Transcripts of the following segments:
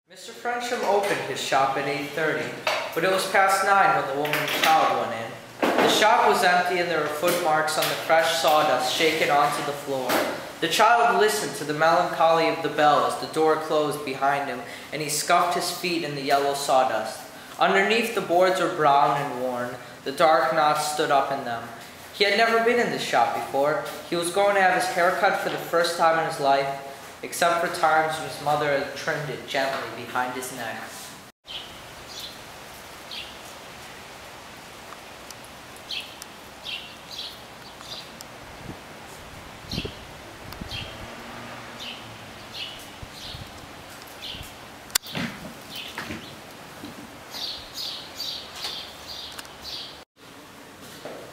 Mr. Frensham opened his shop at 8:30, but it was past 9 when the woman and child went in. The shop was empty and there were footmarks on the fresh sawdust shaken onto the floor. The child listened to the melancholy of the bell as the door closed behind him, and he scuffed his feet in the yellow sawdust. Underneath, the boards were brown and worn. The dark knots stood up in them. He had never been in this shop before. He was going to have his hair cut for the first time in his life, except for times when his mother had trimmed it gently behind his neck.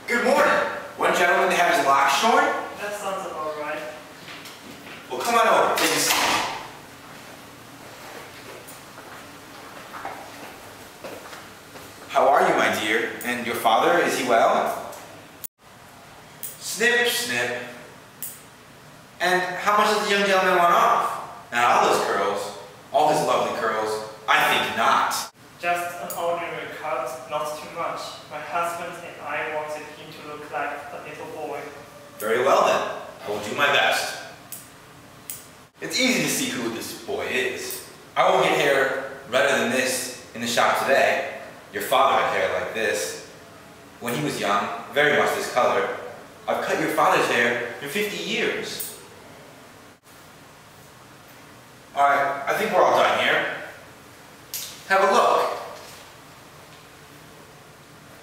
Good morning. One gentleman to have his locks shorn? That sounds about right. Well, come on over. Take a seat. How are you, my dear? And your father, is he well? Snip, snip. And how much does the young gentleman want off? Now, all those curls, all his lovely curls, I think not. Just an ordinary cut, not too much. My husband and I wanted him to look like a little boy. Very well then. I will do my best. It's easy to see who this boy is. I will get hair redder than this in the shop today. Your father had hair like this when he was young, very much this color. I've cut your father's hair for 50 years. Alright, I think we're all done here. Have a look.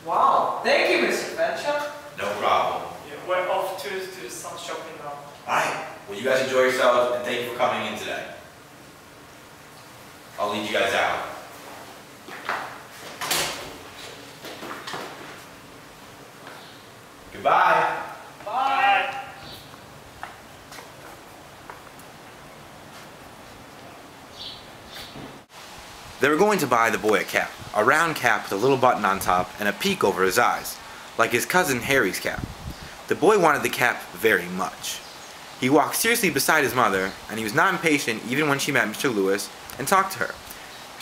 Wow, thank you, Mr. Frensham. No problem. Yeah, we're off to do some shopping now. Alright, well you guys enjoy yourselves and thank you for coming in today. I'll lead you guys out. Goodbye. Bye. They were going to buy the boy a cap, a round cap with a little button on top and a peak over his eyes, like his cousin Harry's cap. The boy wanted the cap very much. He walked seriously beside his mother, and he was not impatient even when she met Mr. Lewis and talked to her,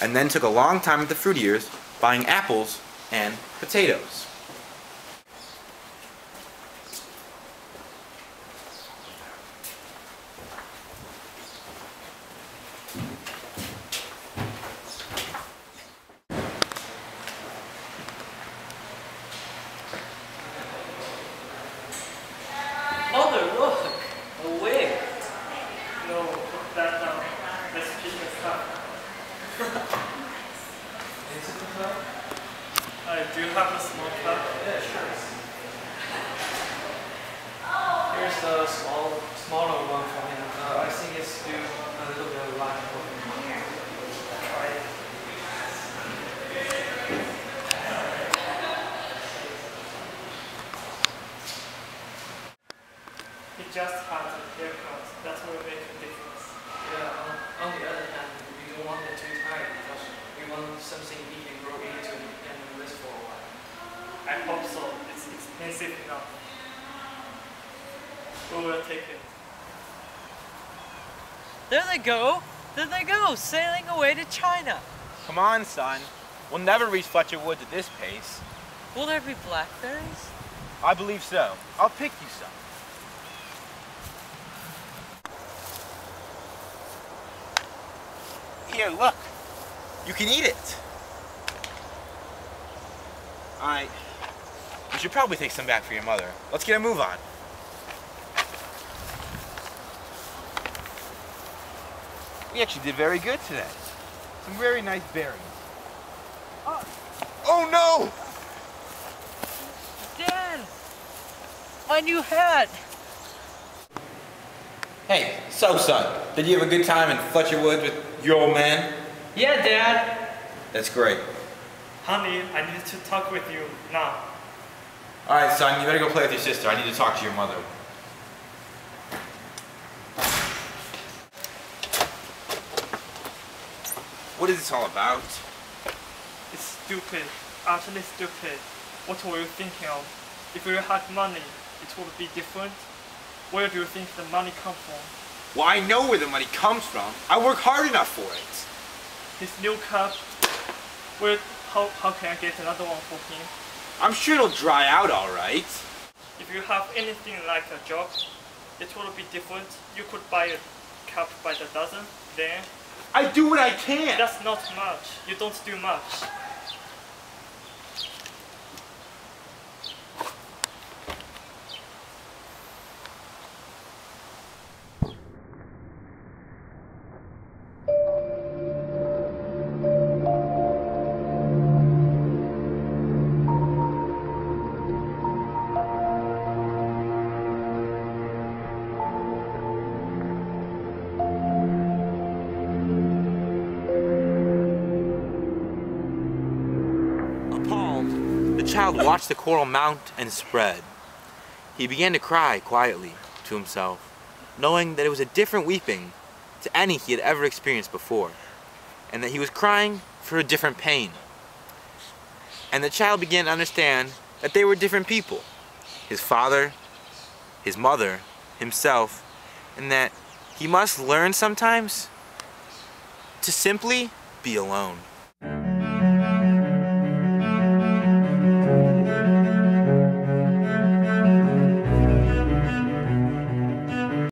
and then took a long time at the fruiterer's, buying apples and potatoes. Mother, look! A wig! No, put that down. Let's pick this up. Is it the cup? Do you have a small cup? Yeah, sure. Here's the smaller one for him. I think it's still a little bit light for him. Try it. He just had a haircut. That will make a difference. Yeah, on the other hand, we don't want it too tight because we want something he can grow into and live for a while. I hope so. It's expensive enough. We will take it. There they go! There they go, sailing away to China. Come on, son. We'll never reach Fletcher Woods at this pace. Will there be blackberries? I believe so. I'll pick you some. Here, look. You can eat it. Alright. You should probably take some back for your mother. Let's get a move on. We actually did very good today. Some very nice berries. Oh no! Dad! My new hat! Hey, so son, did you have a good time in Fletcher Woods with your old man? Yeah, Dad! That's great. Honey, I need to talk with you now. Alright son, you better go play with your sister. I need to talk to your mother. What is this all about? It's stupid. Utterly stupid. What were you thinking of? If you had money, it would be different. Where do you think the money comes from? Well, I know where the money comes from. I work hard enough for it. his new cap. Where, how can I get another one for him? I'm sure it'll dry out all right. If you have anything like a job, it will be different. You could buy a cap by the dozen, then I do what I can. that's not much. You don't do much. Appalled, the child watched the coral mount and spread. He began to cry quietly to himself, knowing that it was a different weeping to any he had ever experienced before, and that he was crying for a different pain. And the child began to understand that they were different people, his father, his mother, himself, and that he must learn sometimes to simply be alone.